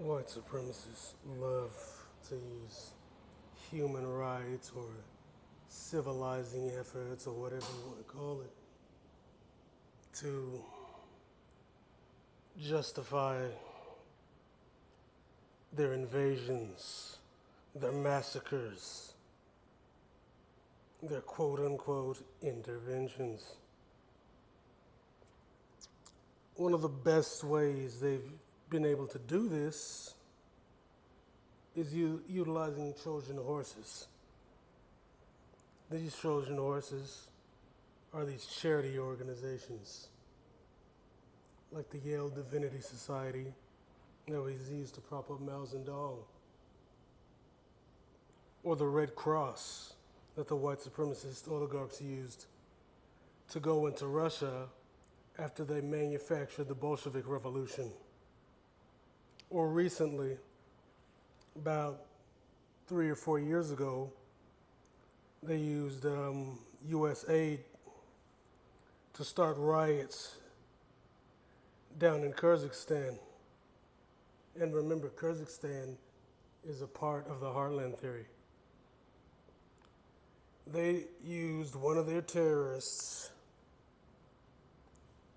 White supremacists love to use human rights or civilizing efforts or whatever you want to call it to justify their invasions, their massacres, their quote unquote interventions. One of the best ways they've been able to do this is utilizing Trojan horses. These Trojan horses are these charity organizations, like the Yale Divinity Society that was used to prop up Mao Zedong, or the Red Cross that the white supremacist oligarchs used to go into Russia after they manufactured the Bolshevik Revolution. Or recently, about 3 or 4 years ago, they used USAID to start riots down in Kyrgyzstan. And remember, Kyrgyzstan is a part of the Heartland Theory. They used one of their terrorists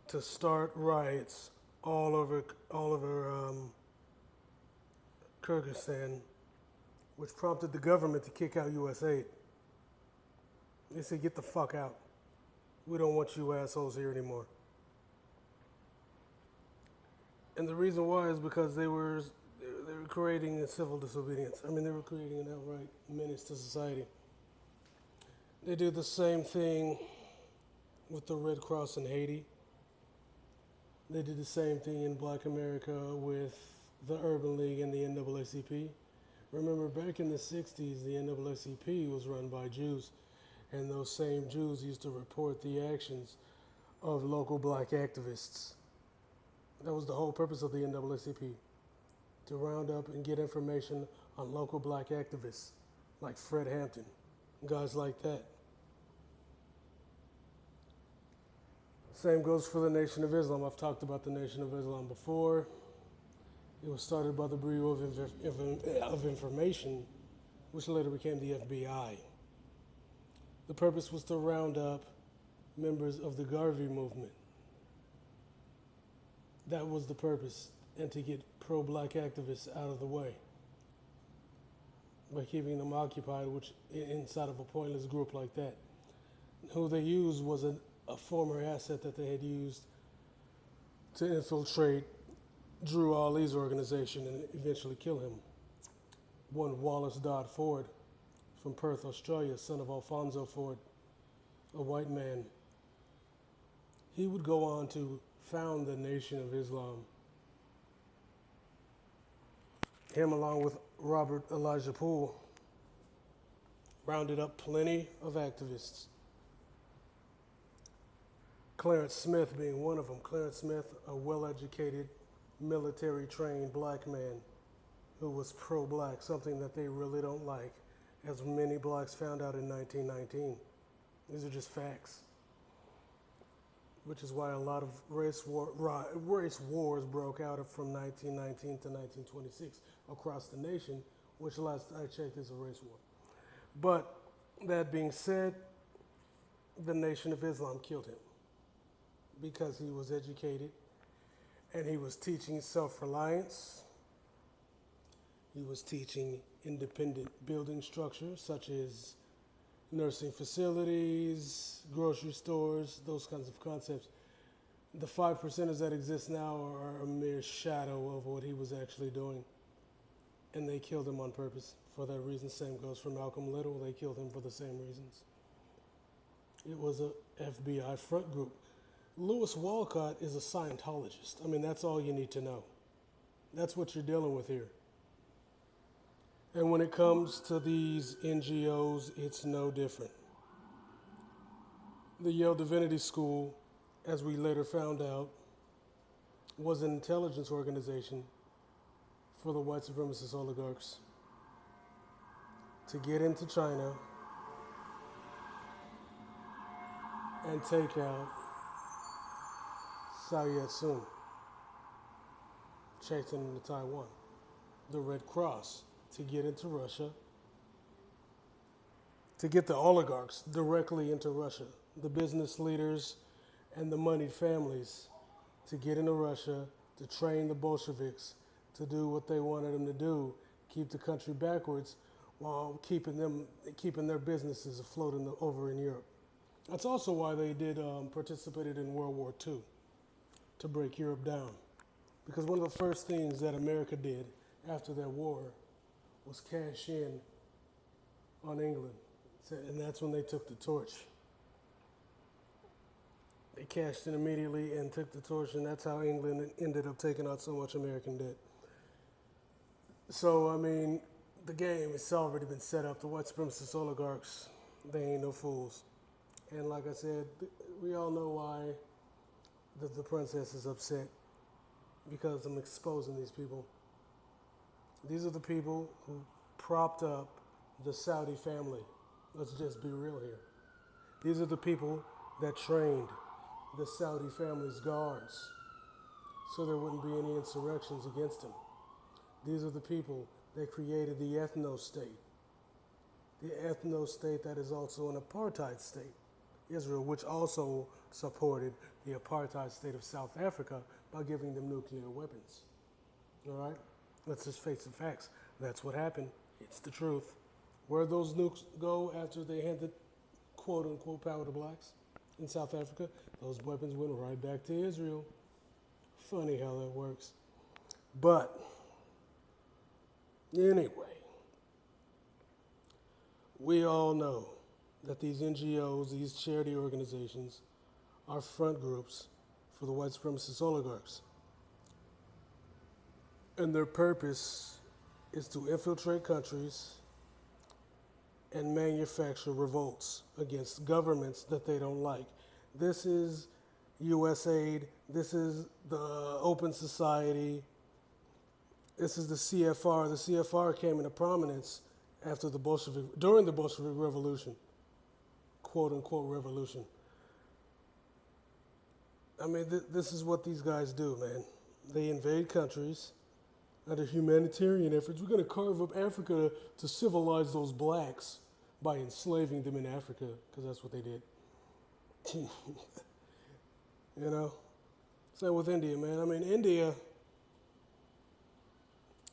to start riots all over Kyrgyzstan, which prompted the government to kick out USAID. They said, "Get the fuck out. We don't want you assholes here anymore." And the reason why is because they were creating a civil disobedience. I mean, they were creating an outright menace to society. They do the same thing with the Red Cross in Haiti. They did the same thing in Black America with the Urban League and the NAACP. Remember, back in the 60s, the NAACP was run by Jews, and those same Jews used to report the actions of local black activists. That was the whole purpose of the NAACP, to round up and get information on local black activists like Fred Hampton, guys like that. Same goes for the Nation of Islam. I've talked about the Nation of Islam before. It was started by the Bureau of Information, which later became the FBI. The purpose was to round up members of the Garvey movement. That was the purpose, and to get pro-black activists out of the way by keeping them occupied, which inside of a pointless group like that. Who they used was a former asset that they had used to infiltrate Drew Ali's organization and eventually kill him. One Wallace Dodd Ford from Perth, Australia, son of Alfonso Ford, a white man. He would go on to found the Nation of Islam. Him, along with Robert Elijah Poole, rounded up plenty of activists. Clarence Smith being one of them. Clarence Smith, a well-educated, military-trained black man who was pro-black, something that they really don't like, as many blacks found out in 1919. These are just facts. Which is why a lot of race wars broke out from 1919 to 1926 across the nation, which last I checked is a race war. But that being said, the Nation of Islam killed him because he was educated and he was teaching self-reliance. He was teaching independent building structures such as nursing facilities, grocery stores, those kinds of concepts. The 5%ers that exist now are a mere shadow of what he was actually doing. And they killed him on purpose for that reason. Same goes for Malcolm Little. They killed him for the same reasons. It was a FBI front group. Lewis Walcott is a Scientologist. I mean, that's all you need to know. That's what you're dealing with here. And when it comes to these NGOs, it's no different. The Yale Divinity School, as we later found out, was an intelligence organization for the white supremacist oligarchs to get into China and take out Sao Yat-sen, chased him into Taiwan. the Red Cross to get into Russia, to get the oligarchs directly into Russia, the business leaders and the moneyed families to get into Russia, to train the Bolsheviks to do what they wanted them to do, keep the country backwards while keeping their businesses afloat over in Europe. That's also why they participated in World War II, to break Europe down. Because one of the first things that America did after that war was cash in on England. And that's when they took the torch. They cashed in immediately and took the torch, and that's how England ended up taking out so much American debt. So, I mean, the game has already been set up. The white supremacist oligarchs, they ain't no fools. And like I said, we all know why the princess is upset, because I'm exposing these people. These are the people who propped up the Saudi family. Let's just be real here. These are the people that trained the Saudi family's guards so there wouldn't be any insurrections against them. These are the people that created the ethno-state. The ethno-state that is also an apartheid state. Israel, which also supported the apartheid state of South Africa by giving them nuclear weapons. All right? Let's just face the facts. That's what happened. It's the truth. Where those nukes go after they handed quote-unquote power to blacks in South Africa, those weapons went right back to Israel. Funny how that works. But anyway, we all know that these NGOs, these charity organizations, are front groups for the white supremacist oligarchs. And their purpose is to infiltrate countries and manufacture revolts against governments that they don't like. This is USAID, this is the Open Society, this is the CFR. The CFR came into prominence after during the Bolshevik Revolution, quote unquote revolution. I mean, this is what these guys do, man. They invade countries under humanitarian efforts. We're going to carve up Africa to civilize those blacks by enslaving them in Africa, because that's what they did. You know? Same with India, man. I mean, India,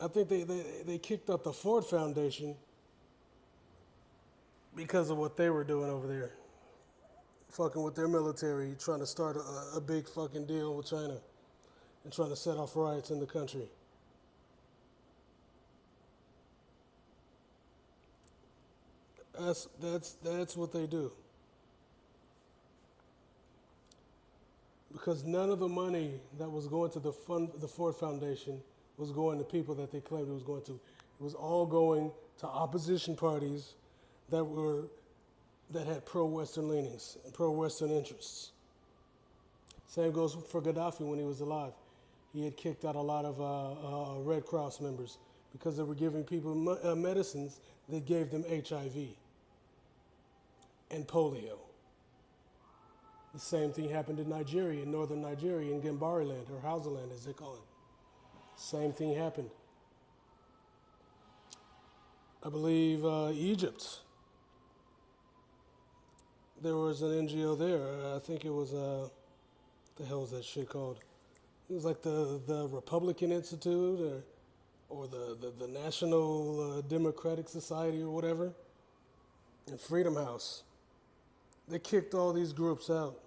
I think they kicked out the Ford Foundation because of what they were doing over there. Fucking with their military, trying to start a big fucking deal with China and trying to set off riots in the country. That's what they do. Because none of the money that was going to the Ford Foundation was going to people that they claimed it was going to. It was all going to opposition parties that had pro-Western leanings and pro-Western interests. Same goes for Gaddafi when he was alive. He had kicked out a lot of Red Cross members because they were giving people medicines that gave them HIV and polio. The same thing happened in Nigeria, in northern Nigeria, in Gambariland, or Hausaland as they call it. Same thing happened. I believe Egypt. There was an NGO there. I think it was, the hell was that shit called? It was like the Republican Institute or the National Democratic Society or whatever, and Freedom House. They kicked all these groups out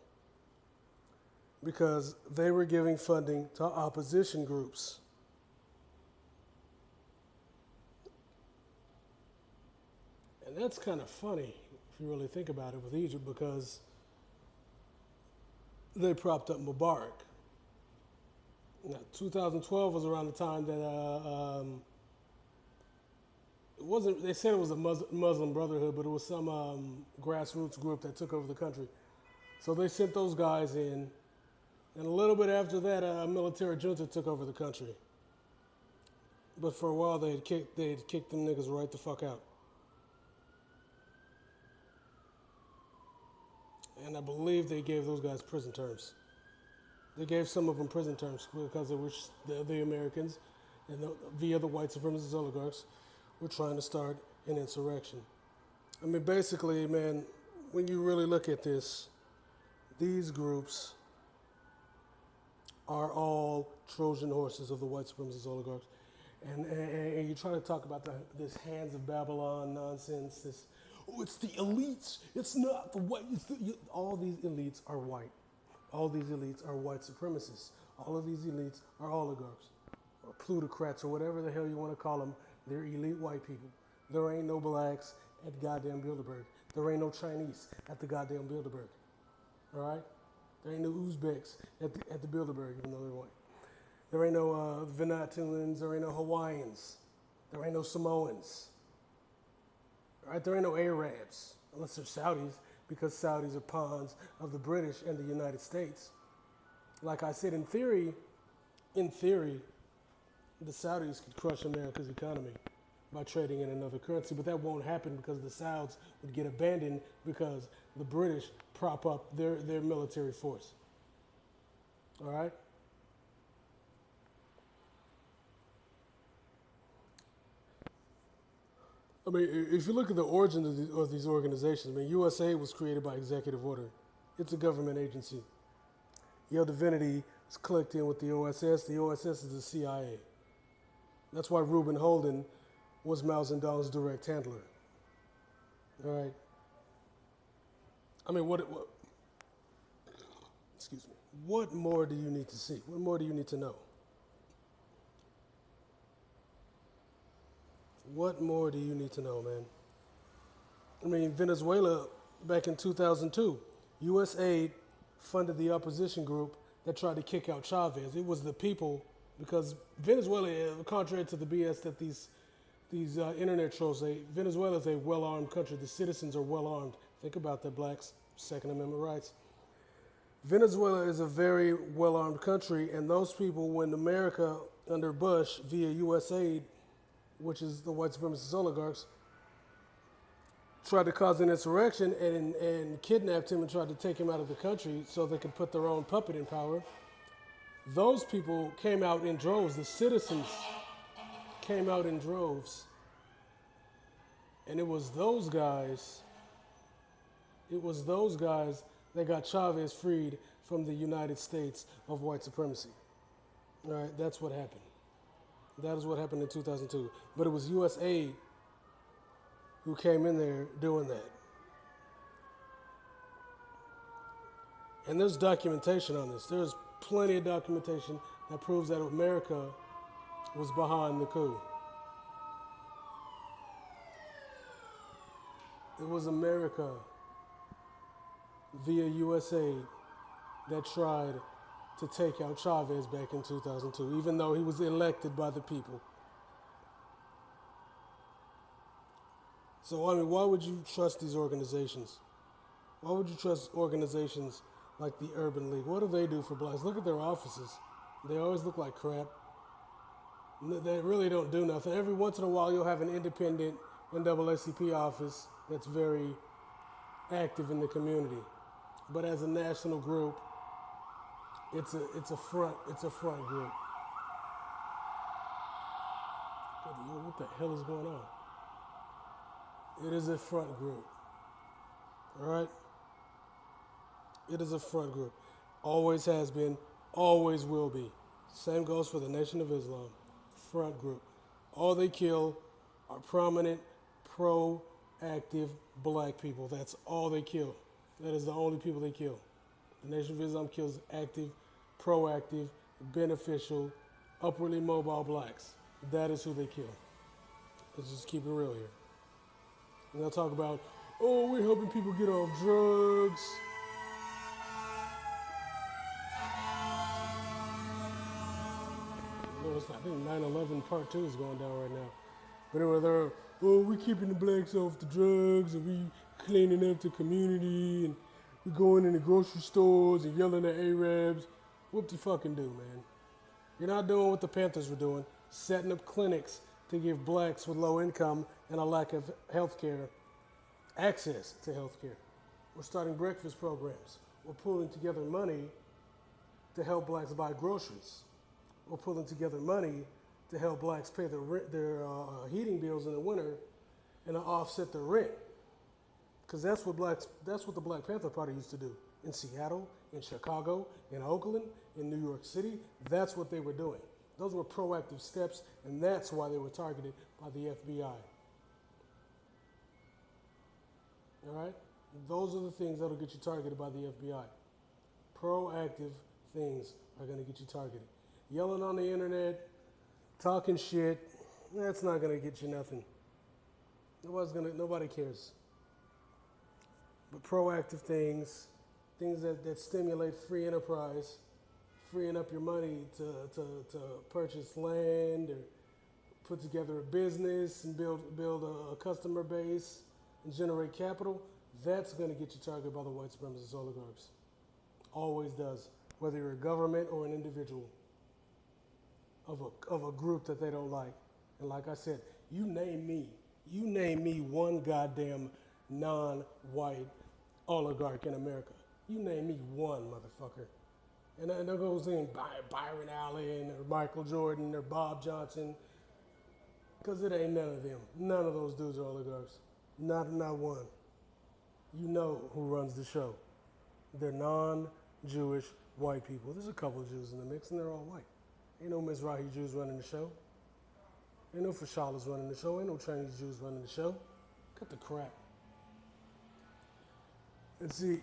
because they were giving funding to opposition groups. And that's kind of funny if you really think about it with Egypt, because they propped up Mubarak. Now, 2012 was around the time that it wasn't. They said it was a Muslim Brotherhood, but it was some grassroots group that took over the country. So they sent those guys in, and a little bit after that, a military junta took over the country. But for a while, they had kicked them niggas right the fuck out. And I believe they gave those guys prison terms. They gave some of them prison terms because they were the Americans. and via the white supremacist oligarchs, were trying to start an insurrection. I mean, basically, man, when you really look at this, these groups are all Trojan horses of the white supremacist oligarchs. And you try to talk about this hands of Babylon nonsense, this, oh, it's the elites, it's not the white, all these elites are white. All these elites are white supremacists. All of these elites are oligarchs, or plutocrats, or whatever the hell you want to call them. They're elite white people. There ain't no blacks at goddamn Bilderberg. There ain't no Chinese at the goddamn Bilderberg. All right? There ain't no Uzbeks at the Bilderberg, even though they're white. There ain't no Venezuelans. There ain't no Hawaiians. There ain't no Samoans. All right? There ain't no Arabs, unless they're Saudis, because Saudis are pawns of the British and the United States. Like I said, in theory, the Saudis could crush America's economy by trading in another currency, but that won't happen because the Sauds would get abandoned because the British prop up their military force. All right? I mean, if you look at the origin of these organizations, I mean, USAID was created by executive order. It's a government agency. Your divinity is clicked in with the OSS. The OSS is the CIA. That's why Reuben Holden was Mao Zedong's direct handler. All right. I mean, excuse me, what more do you need to see? What more do you need to know? What more do you need to know, man? I mean, Venezuela, back in 2002, USAID funded the opposition group that tried to kick out Chavez. It was the people, because Venezuela, contrary to the BS that these internet trolls say, Venezuela is a well-armed country. The citizens are well-armed. Think about that, blacks, Second Amendment rights. Venezuela is a very well-armed country, and those people, when America, under Bush, via USAID, which is the white supremacist oligarchs, tried to cause an insurrection and kidnapped him and tried to take him out of the country so they could put their own puppet in power. Those people came out in droves. The citizens came out in droves. And it was those guys that got Chavez freed from the United States of white supremacy. All right, that's what happened. That is what happened in 2002. But it was USAID who came in there doing that. And there's documentation on this. There's plenty of documentation that proves that America was behind the coup. It was America via USAID that tried to take out Chavez back in 2002, even though he was elected by the people. So, I mean, why would you trust these organizations? Why would you trust organizations like the Urban League? What do they do for blacks? Look at their offices. They always look like crap. They really don't do nothing. Every once in a while, you'll have an independent NAACP office that's very active in the community. But as a national group, it's a front group. What the hell is going on? It is a front group. All right? It is a front group. Always has been, always will be. Same goes for the Nation of Islam. Front group. All they kill are prominent, proactive black people. That's all they kill. That is the only people they kill. The Nation of Islam kills active, proactive, beneficial, upwardly mobile blacks. That is who they kill. Let's just keep it real here. And they'll talk about, oh, we're helping people get off drugs. I think 9/11 Part 2 is going down right now. But anyway, they're, oh, we're keeping the blacks off the drugs, and we cleaning up the community, and we're going in the grocery stores and yelling at Arabs. Whoop de fucking do, man. You're not doing what the Panthers were doing, setting up clinics to give blacks with low income and a lack of health care access to health care. We're starting breakfast programs. We're pulling together money to help blacks buy groceries. We're pulling together money to help blacks pay their heating bills in the winter and to offset the rent. Because that's what the Black Panther Party used to do in Seattle, in Chicago, in Oakland, in New York City. That's what they were doing. Those were proactive steps, and that's why they were targeted by the FBI. All right? Those are the things that'll get you targeted by the FBI. Proactive things are going to get you targeted. Yelling on the internet, talking shit, that's not going to get you nothing. Nobody cares. But proactive things that stimulate free enterprise, freeing up your money to purchase land or put together a business and build a customer base and generate capital, that's going to get you targeted by the white supremacist oligarchs. Always does, whether you're a government or an individual of a group that they don't like. And like I said, you name me one goddamn non-white oligarch in America. You name me one, motherfucker. And there goes in Byron Allen or Michael Jordan or Bob Johnson, because it ain't none of them. None of those dudes are oligarchs. Not one. You know who runs the show. They're non-Jewish white people. There's a couple of Jews in the mix, and they're all white. Ain't no Mizrahi Jews running the show. Ain't no Fashalas running the show. Ain't no Chinese Jews running the show. Cut the crap. And see,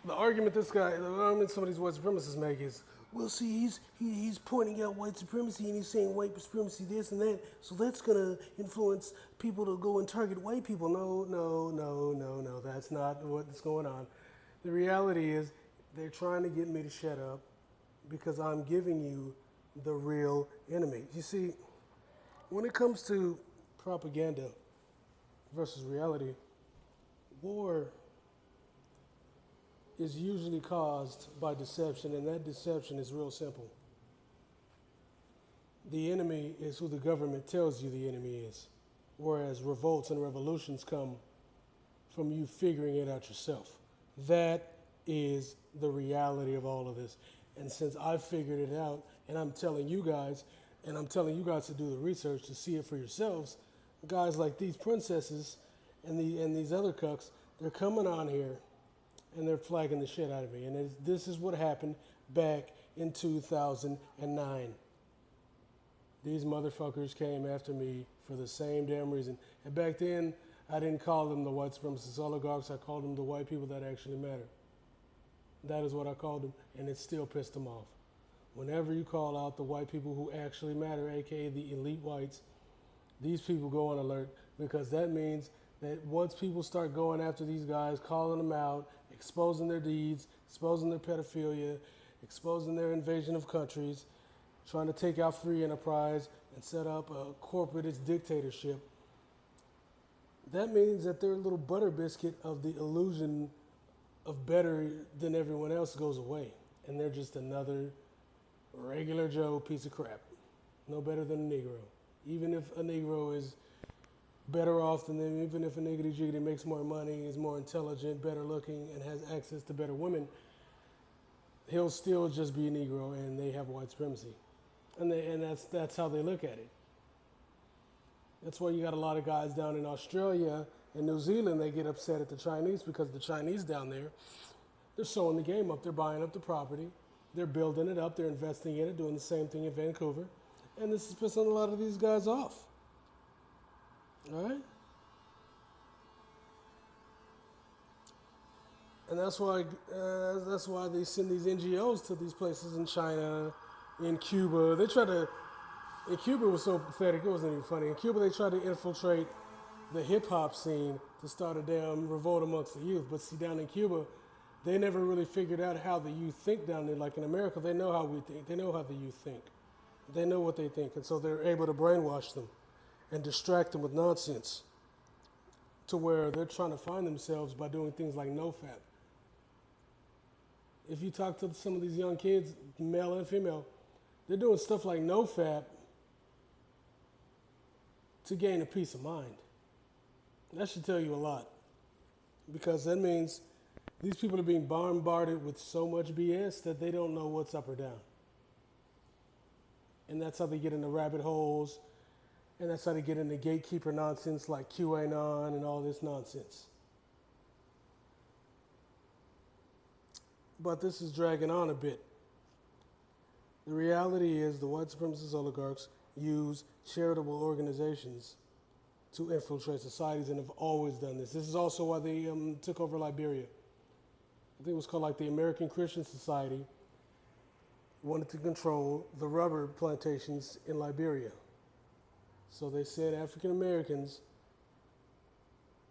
the argument some of these white supremacists make is, well, see, he's pointing out white supremacy and he's saying white supremacy this and that, so that's going to influence people to go and target white people. No, that's not what's going on. The reality is they're trying to get me to shut up because I'm giving you the real enemy. You see, when it comes to propaganda versus reality, war is usually caused by deception, and that deception is real simple. The enemy is who the government tells you the enemy is, whereas revolts and revolutions come from you figuring it out yourself. That is the reality of all of this. And since I've figured it out, and I'm telling you guys to do the research to see it for yourselves, guys like these princesses and these other cucks, they're coming on here and they're flagging the shit out of me. And this is what happened back in 2009. These motherfuckers came after me for the same damn reason. And back then, I didn't call them the white supremacist oligarchs. I called them the white people that actually matter. That is what I called them, and it still pissed them off. Whenever you call out the white people who actually matter, aka the elite whites, these people go on alert, because that means that once people start going after these guys, calling them out, exposing their deeds, exposing their pedophilia, exposing their invasion of countries, trying to take out free enterprise and set up a corporatist dictatorship, that means that their little butter biscuit of the illusion of better than everyone else goes away. And they're just another regular Joe piece of crap. No better than a Negro. Even if a Negro is better off than them, even if a niggity jiggity makes more money, is more intelligent, better looking, and has access to better women, he'll still just be a Negro, and they have white supremacy. And that's how they look at it. That's why you got a lot of guys down in Australia and New Zealand, they get upset at the Chinese, because the Chinese down there, they're sewing the game up. They're buying up the property. They're building it up. They're investing in it, doing the same thing in Vancouver. And this is pissing a lot of these guys off. All right? And that's why they send these NGOs to these places in China, in Cuba. In Cuba, it was so pathetic, it wasn't even funny. In Cuba, they tried to infiltrate the hip-hop scene to start a damn revolt amongst the youth. But see, down in Cuba, they never really figured out how the youth think down there. Like in America, they know how we think. They know how the youth think. They know what they think. And so they're able to brainwash them and distract them with nonsense to where they're trying to find themselves by doing things like NoFap. If you talk to some of these young kids, male and female, they're doing stuff like NoFap to gain a peace of mind. That should tell you a lot, because that means these people are being bombarded with so much BS that they don't know what's up or down. And that's how they get into rabbit holes. And that's how they get into gatekeeper nonsense like QAnon and all this nonsense. But this is dragging on a bit. The reality is the white supremacist oligarchs use charitable organizations to infiltrate societies and have always done this. This is also why they took over Liberia. I think it was called like the American Christian Society, wanted to control the rubber plantations in Liberia. So they sent African Americans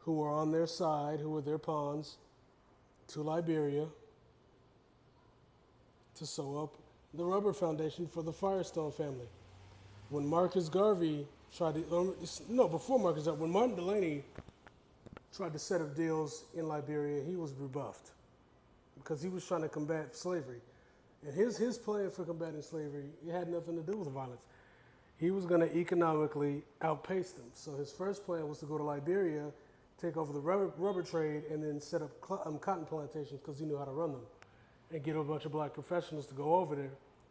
who were on their side, who were their pawns, to Liberia to sew up the rubber foundation for the Firestone family. When Marcus Garvey tried to, before Marcus Garvey, when Martin Delany tried to set up deals in Liberia, he was rebuffed because he was trying to combat slavery. And his plan for combating slavery, it had nothing to do with violence. He was going to economically outpace them. So his first plan was to go to Liberia, take over the rubber trade, and then set up cotton plantations because he knew how to run them, and get a bunch of black professionals to go over there,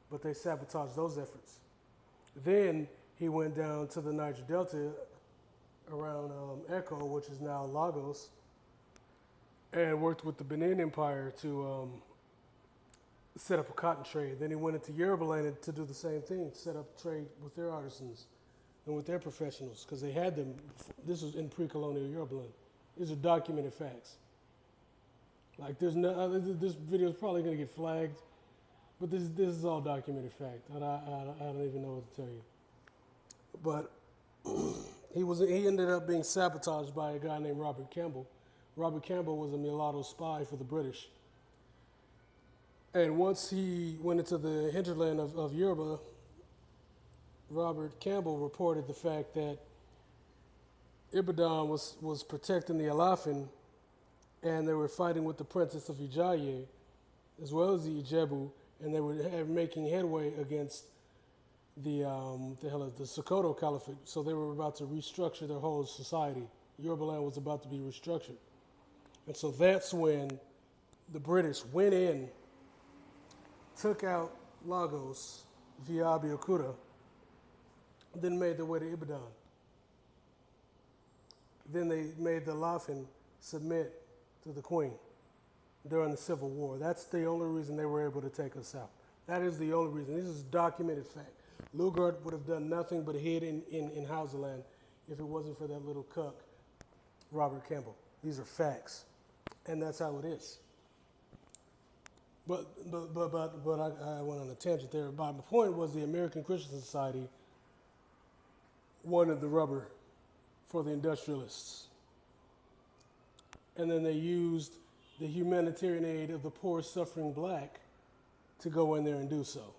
but they sabotaged those efforts. Then he went down to the Niger Delta around Echo, which is now Lagos, and worked with the Benin Empire to set up a cotton trade. Then he went into Yorubaland to do the same thing, set up trade with their artisans and with their professionals, because they had them. This was in pre-colonial Yorubaland. These are documented facts. Like this video is probably going to get flagged, but this is all documented fact. I don't even know what to tell you. But he ended up being sabotaged by a guy named Robert Campbell. Robert Campbell was a mulatto spy for the British. And once he went into the hinterland of Yoruba, Robert Campbell reported the fact that Ibadan was protecting the Alafin, and they were fighting with the Princess of Ijaye, as well as the Ijebu, and they were making headway against the Sokoto Caliphate. So they were about to restructure their whole society. Yoruba land was about to be restructured. And so that's when the British went in, took out Lagos via Abeokuta, then made their way to Ibadan. Then they made the Alafin submit to the Queen during the Civil War. That's the only reason they were able to take us out. That is the only reason. This is documented fact. Lugard would have done nothing but hid in Hausaland if it wasn't for that little cuck, Robert Campbell. These are facts, and that's how it is. But I went on a tangent there. My point was the American Christian Society wanted the rubber for the industrialists. And then they used the humanitarian aid of the poor, suffering black to go in there and do so.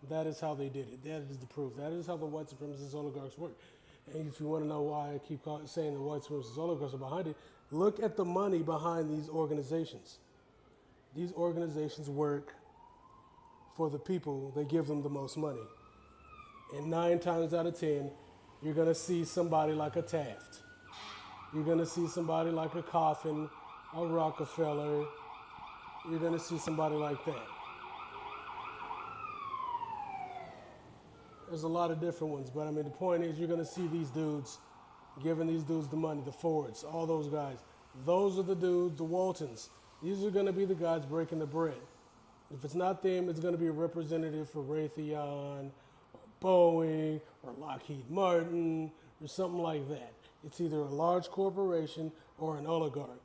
That is how they did it. That is the proof. That is how the white supremacist oligarchs work. And if you want to know why I keep saying the white supremacist oligarchs are behind it, look at the money behind these organizations. These organizations work for the people. They give them the most money. And 9 times out of 10, you're going to see somebody like a Taft. You're going to see somebody like a Coffin, a Rockefeller. You're going to see somebody like that. There's a lot of different ones, but I mean, the point is you're going to see these dudes giving these dudes the money, the Fords, all those guys. Those are the dudes, the Waltons. These are going to be the guys breaking the bread. If it's not them, it's going to be a representative for Raytheon, or Boeing, or Lockheed Martin, or something like that. It's either a large corporation or an oligarch.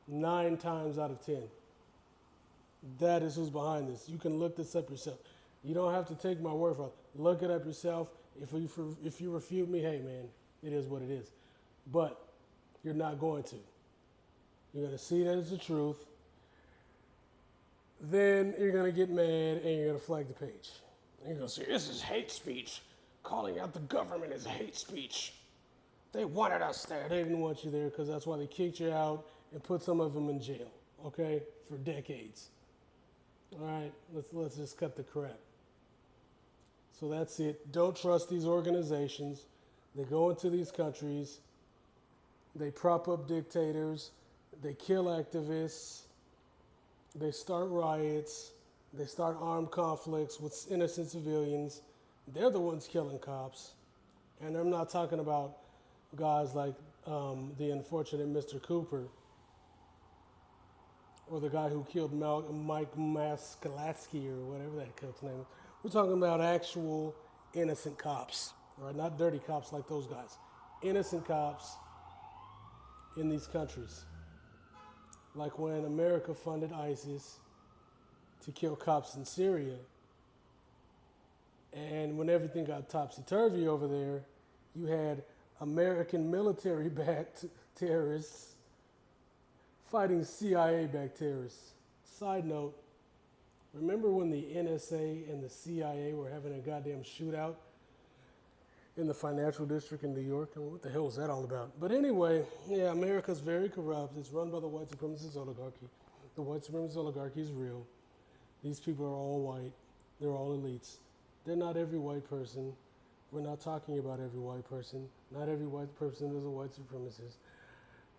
9 times out of 10. That is who's behind this. You can look this up yourself. You don't have to take my word for it. Look it up yourself. If you refute me, hey man, it is what it is. But you're not going to. You're going to see that it's the truth. Then you're going to get mad and you're going to flag the page. And you're going to say, this is hate speech. Calling out the government is hate speech. They wanted us there. They didn't want you there because that's why they kicked you out and put some of them in jail, okay, for decades. All right, let's just cut the crap. So that's it. Don't trust these organizations. They go into these countries. They prop up dictators. They kill activists. They start riots. They start armed conflicts with innocent civilians. They're the ones killing cops. And I'm not talking about guys like the unfortunate Mr. Cooper or the guy who killed Mike Maskalatsky or whatever that cook's name is. We're talking about actual innocent cops, right? Not dirty cops like those guys. Innocent cops in these countries. Like when America funded ISIS to kill cops in Syria, and when everything got topsy-turvy over there, you had American military-backed terrorists fighting CIA-backed terrorists. Side note, remember when the NSA and the CIA were having a goddamn shootout in the financial district in New York? I mean, what the hell was that all about? But anyway, yeah, America's very corrupt. It's run by the white supremacist oligarchy. The white supremacist oligarchy is real. These people are all white. They're all elites. They're not every white person. We're not talking about every white person. Not every white person is a white supremacist.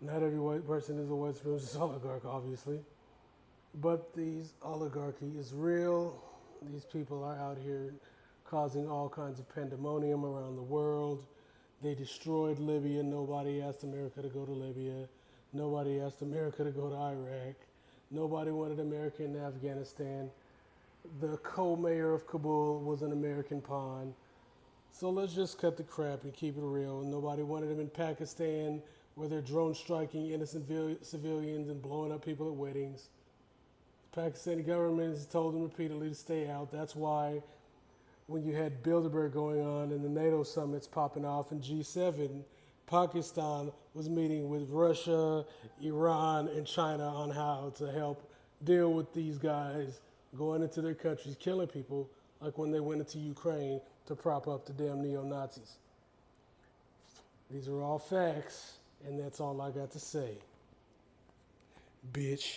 Not every white person is a white supremacist oligarch, obviously. But these oligarchy is real. These people are out here causing all kinds of pandemonium around the world. They destroyed Libya. Nobody asked America to go to Libya. Nobody asked America to go to Iraq. Nobody wanted America in Afghanistan. The co-mayor of Kabul was an American pawn. So let's just cut the crap and keep it real. Nobody wanted him in Pakistan, where they're drone striking innocent civilians and blowing up people at weddings. The Pakistani government has told them repeatedly to stay out. That's why when you had Bilderberg going on and the NATO summits popping off in G7, Pakistan was meeting with Russia, Iran, and China on how to help deal with these guys going into their countries, killing people, like when they went into Ukraine to prop up the damn neo-Nazis. These are all facts, and that's all I got to say. Bitch.